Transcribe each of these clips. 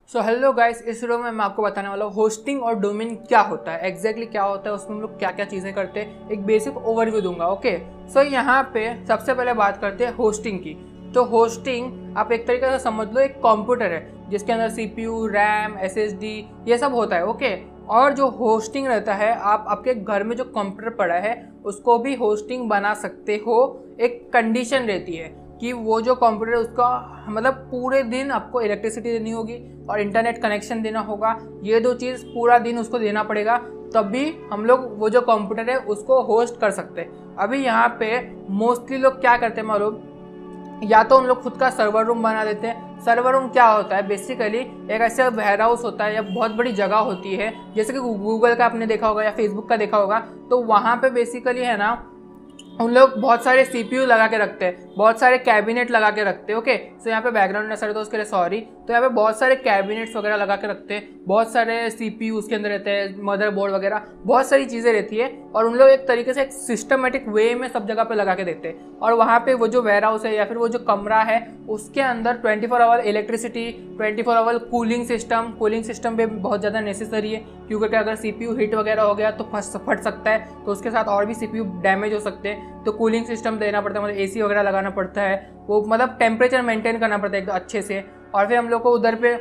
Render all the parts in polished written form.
So hello guys, इस video में मैं आपको बताने वाला हूँ होस्टिंग और डोमेन क्या होता है, एग्जैक्टली क्या होता है, उसमें हम लोग क्या क्या चीज़ें करते हैं, एक बेसिक ओवरव्यू दूंगा। ओके, सो यहाँ पे सबसे पहले बात करते हैं होस्टिंग की। तो होस्टिंग आप एक तरीके से समझ लो, एक कंप्यूटर है जिसके अंदर सीपीयू, रैम, एसएसडी ये सब होता है। ओके, और जो होस्टिंग रहता है, आप आपके घर में जो कंप्यूटर पड़ा है उसको भी होस्टिंग बना सकते हो। एक कंडीशन रहती है कि वो जो कंप्यूटर है उसका मतलब पूरे दिन आपको इलेक्ट्रिसिटी देनी होगी और इंटरनेट कनेक्शन देना होगा। ये दो चीज़ पूरा दिन उसको देना पड़ेगा, तभी हम लोग वो जो कंप्यूटर है उसको होस्ट कर सकते हैं। अभी यहाँ पे मोस्टली लोग क्या करते हैं मालूम, या तो उन लोग खुद का सर्वर रूम बना देते हैं। सर्वर रूम क्या होता है, बेसिकली एक ऐसा वेयर हाउस होता है या बहुत बड़ी जगह होती है, जैसे कि गूगल का आपने देखा होगा या फेसबुक का देखा होगा। तो वहाँ पे बेसिकली है ना, उन लोग बहुत सारे सीपीयू लगा के रखते हैं, बहुत सारे कैबिनेट लगा के रखते हैं। ओके, सो यहाँ पे बैकग्राउंड नजर तो उसके लिए सॉरी। तो यहाँ पे बहुत सारे कैबिनेट्स वगैरह लगा के रखते हैं, बहुत सारे सीपीयू उसके अंदर रहते हैं, मदरबोर्ड वगैरह बहुत सारी चीज़ें रहती है, और उन लोग एक तरीके से एक सिस्टमेटिक वे में सब जगह पे लगा के देते हैं। और वहाँ पे वो जो वेयर हाउस है या फिर वो जो कमरा है उसके अंदर 24 hour electricity, 24 hour cooling system भी बहुत ज़्यादा नेसेसरी है, क्योंकि अगर सीपीयू हीट वगैरह हो गया तो फट सकता है, तो उसके साथ और भी सीपीयू डैमेज हो सकते हैं। तो कूलिंग सिस्टम देना पड़ता है, मतलब एसी वगैरह लगाना पड़ता है, वो मतलब टेम्परेचर मेंटेन करना पड़ता है एकदम अच्छे से। और फिर हम लोग को उधर पे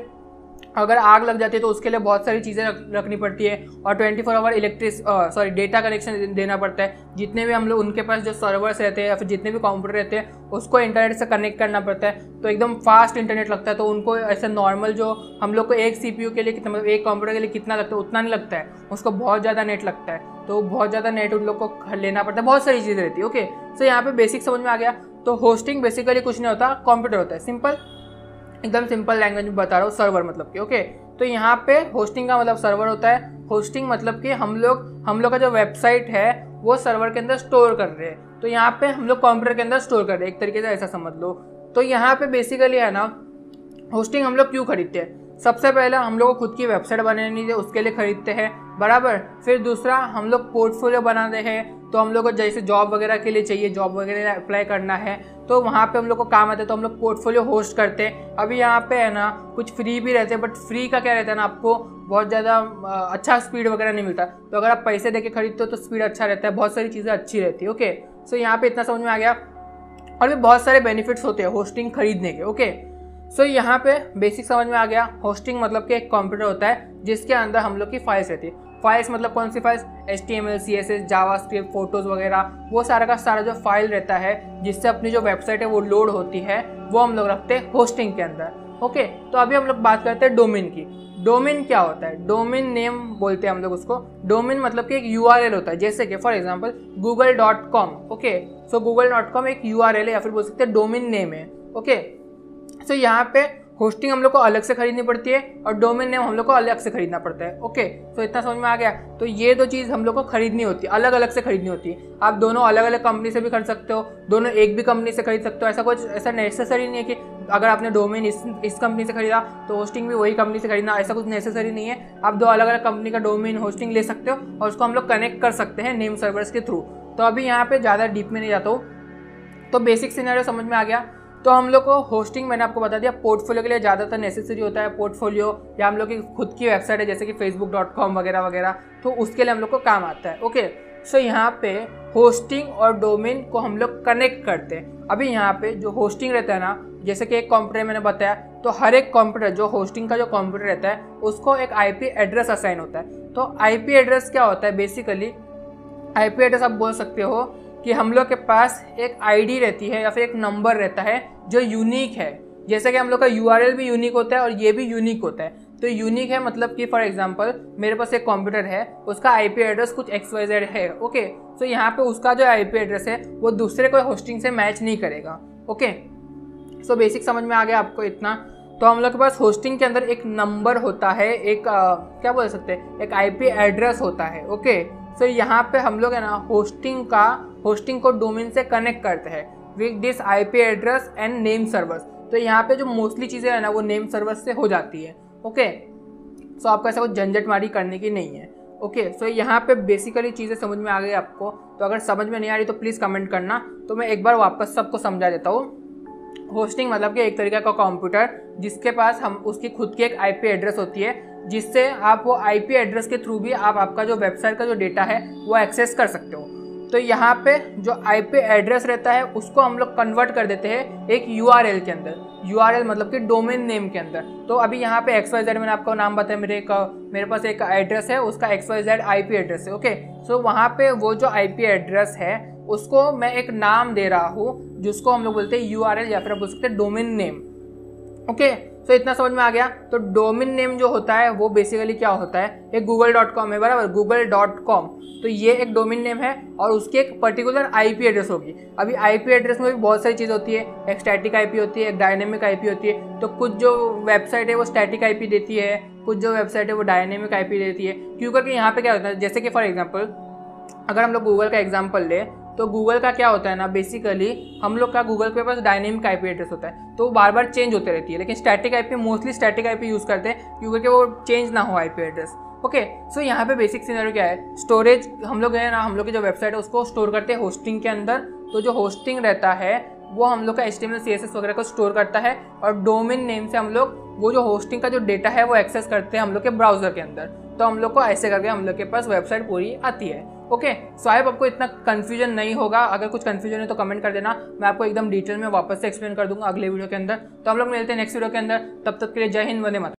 अगर आग लग जाती है तो उसके लिए बहुत सारी चीज़ें रखनी पड़ती है, और 24 आवर डेटा कनेक्शन देना पड़ता है। जितने भी हम लोग उनके पास जो सर्वर्स रहते हैं या फिर जितने भी कंप्यूटर रहते हैं उसको इंटरनेट से कनेक्ट करना पड़ता है, तो एकदम फास्ट इंटरनेट लगता है। तो उनको ऐसे नॉर्मल जो हम लोग को एक सीपीयू के लिए कितना, मतलब एक कंप्यूटर के लिए कितना लगता है उतना नहीं लगता है, उसको बहुत ज़्यादा नेट लगता है। तो बहुत ज़्यादा नेट उन लोग को लेना पड़ता है, बहुत सारी चीज़ें रहती है। ओके, सो यहाँ पे बेसिक समझ में आ गया। तो होस्टिंग बेसिकली कुछ नहीं होता, कंप्यूटर होता है। सिंपल, एकदम सिंपल लैंग्वेज में बता रहा हूँ, सर्वर मतलब कि। ओके, तो यहाँ पे होस्टिंग का मतलब सर्वर होता है। होस्टिंग मतलब कि हम लोग का जो वेबसाइट है वो सर्वर के अंदर स्टोर कर रहे हैं, तो यहाँ पे हम लोग कंप्यूटर के अंदर स्टोर कर रहे हैं, एक तरीके से ऐसा समझ लो। तो यहाँ पे बेसिकली है ना, होस्टिंग हम लोग क्यों खरीदते हैं? सबसे पहले हम लोग को खुद की वेबसाइट बनानी है, उसके लिए खरीदते हैं, बराबर। फिर दूसरा, हम लोग पोर्टफोलियो बनाते हैं, तो हम लोग को जैसे जॉब वगैरह के लिए चाहिए, जॉब वगैरह अप्लाई करना है तो वहाँ पे हम लोग को काम आते हैं, तो हम लोग पोर्टफोलियो होस्ट करते हैं। अभी यहाँ पे है ना कुछ फ्री भी रहते हैं, बट फ्री का क्या रहता है ना, आपको बहुत ज़्यादा अच्छा स्पीड वगैरह नहीं मिलता। तो अगर आप पैसे दे के खरीदते हो तो स्पीड अच्छा रहता है, बहुत सारी चीज़ें अच्छी रहती है। ओके, सो यहाँ पे इतना समझ में आ गया। और भी बहुत सारे बेनिफिट्स होते हैं होस्टिंग खरीदने के। ओके, सो यहाँ पे बेसिक समझ में आ गया। होस्टिंग मतलब कि एक कंप्यूटर होता है जिसके अंदर हम लोग की फाइल्स रहती है। फाइल्स मतलब कौन सी files? HTML, CSS, JavaScript, photos वगैरह, वो सारा का सारा जो फाइल रहता है जिससे अपनी जो वेबसाइट है वो लोड होती है, वो हम लोग रखते हैं होस्टिंग के अंदर। ओके, तो अभी हम लोग बात करते हैं डोमेन की। डोमेन क्या होता है? डोमेन नेम बोलते हैं हम लोग उसको। डोमेन मतलब कि एक URL होता है, जैसे कि for example google.com। Okay, so google.com एक URL है या फिर बोल सकते हैं डोमेन नेम है। ओके, सो यहाँ पे होस्टिंग हम लोग को अलग से खरीदनी पड़ती है और डोमेन नेम हम लोग को अलग से खरीदना पड़ता है। ओके, तो इतना समझ में आ गया। तो ये दो चीज़ हम लोग को खरीदनी होती है, अलग अलग से खरीदनी होती है। आप दोनों अलग अलग कंपनी से भी खरीद सकते हो, दोनों एक भी कंपनी से खरीद सकते हो। ऐसा नेसेसरी नहीं है कि अगर आपने डोमेन इस कंपनी से खरीदा तो होस्टिंग भी वही कंपनी से खरीदना, ऐसा कुछ नेसेसरी नहीं है। आप दो अलग अलग कंपनी का डोमेन होस्टिंग ले सकते हो और उसको हम लोग कनेक्ट कर सकते हैं नेम सर्वर्स के थ्रू। तो अभी यहाँ पे ज़्यादा डीप में नहीं जाता हूँ, तो बेसिक सिनेरियो समझ में आ गया। तो हम लोग को होस्टिंग मैंने आपको बता दिया, पोर्टफोलियो के लिए ज़्यादातर नेसेसरी होता है पोर्टफोलियो, या हम लोग की खुद की वेबसाइट है जैसे कि facebook.com वगैरह वगैरह, तो उसके लिए हम लोग को काम आता है। ओके, सो यहाँ पे होस्टिंग और डोमेन को हम लोग कनेक्ट करते हैं। अभी यहाँ पे जो होस्टिंग रहता है ना, जैसे कि एक कंप्यूटर मैंने बताया, तो हर एक कंप्यूटर जो होस्टिंग का जो कंप्यूटर रहता है उसको एक IP एड्रेस असाइन होता है। तो IP एड्रेस क्या होता है? बेसिकली IP एड्रेस आप बोल सकते हो कि हम लोग के पास एक ID रहती है या फिर एक नंबर रहता है जो यूनिक है। जैसे कि हम लोग का URL भी यूनिक होता है और ये भी यूनिक होता है। तो यूनिक है मतलब कि फॉर एग्जांपल मेरे पास एक कंप्यूटर है, उसका IP एड्रेस कुछ XYZ है। ओके, तो यहाँ पे उसका जो IP एड्रेस है वो दूसरे कोई होस्टिंग से मैच नहीं करेगा। ओके, सो बेसिक समझ में आ गया आपको इतना। तो हम लोग के पास होस्टिंग के अंदर एक नंबर होता है, एक क्या बोल सकते हैं, एक IP एड्रेस होता है। ओके, सो यहाँ पे हम लोग है ना होस्टिंग को डोमेन से कनेक्ट करते हैं with this IP address and name servers. तो यहाँ पे जो मोस्टली चीज़ें है ना वो नेम सर्वर्स से हो जाती है। ओके, सो आपको ऐसा कुछ झंझटमारी करने की नहीं है। ओके, सो यहाँ पे बेसिकली चीज़ें समझ में आ गई आपको। तो अगर समझ में नहीं आ रही तो प्लीज़ कमेंट करना, तो मैं एक बार वापस सबको समझा देता हूँ। होस्टिंग मतलब कि एक तरीके का कंप्यूटर जिसके पास हम उसकी खुद की एक आईपी एड्रेस होती है, जिससे आप वो आईपी एड्रेस के थ्रू भी आप आपका जो वेबसाइट का जो डेटा है वो एक्सेस कर सकते हो। तो यहाँ पे जो आईपी एड्रेस रहता है उसको हम लोग कन्वर्ट कर देते हैं एक यूआरएल के अंदर। यूआरएल मतलब कि डोमेन नेम के अंदर। तो अभी यहाँ पे XYZ मैंने आपको नाम बताया, मेरे पास एक एड्रेस है, उसका XYZ आईपी एड्रेस है। ओके, सो वहाँ पे वो जो आईपी एड्रेस है उसको मैं एक नाम दे रहा हूँ जिसको हम लोग बोलते हैं यूआरएल या फिर आप बोल सकते हैं डोमेन नेम। ओके, तो इतना समझ में आ गया। तो डोमेन नेम जो होता है वो बेसिकली क्या होता है, एक google.com है बराबर, google.com। तो ये एक डोमेन नेम है और उसकी एक पर्टिकुलर आईपी एड्रेस होगी। अभी आईपी एड्रेस में भी बहुत सारी चीज़ होती है, एक स्टैटिक आईपी होती है, एक डायनेमिक आईपी होती है। तो कुछ जो वेबसाइट है वो स्टैटिक आईपी देती है, कुछ जो वेबसाइट है वो डायनेमिक आईपी देती है। क्यों करके यहाँ पे क्या होता है, जैसे कि फॉर एग्जाम्पल अगर हम लोग गूगल का एग्जाम्पल ले तो गूगल का क्या होता है ना, बेसिकली हम लोग का गूगल के पास डायनेमिक आईपी एड्रेस होता है, तो वो बार बार चेंज होते रहती है। लेकिन static IP mostly static IP use करते हैं क्योंकि वो चेंज ना हो आईपी एड्रेस। ओके, सो यहाँ पे बेसिक सिनेरियो क्या है, स्टोरेज हम लोग है ना, हम लोग की जो वेबसाइट है उसको स्टोर करते हैं होस्टिंग के अंदर। तो जो होस्टिंग रहता है वो हम लोग का HTML CSS वगैरह को स्टोर करता है और डोमेन नेम से हम लोग वो जो होस्टिंग का जो डेटा है वो एक्सेस करते हैं हम लोग के ब्राउजर के अंदर। तो हम लोग को ऐसे करके हम लोग के पास वेबसाइट पूरी आती है। ओके, सो आई होप आपको इतना कन्फ्यूजन नहीं होगा। अगर कुछ कन्फ्यूजन है तो कमेंट कर देना, मैं आपको एकदम डिटेल में वापस से एक्सप्लेन कर दूंगा अगले वीडियो के अंदर। तो हम लोग मिलते हैं नेक्स्ट वीडियो के अंदर, तब तक के लिए जय हिंद, वंदे मातरम।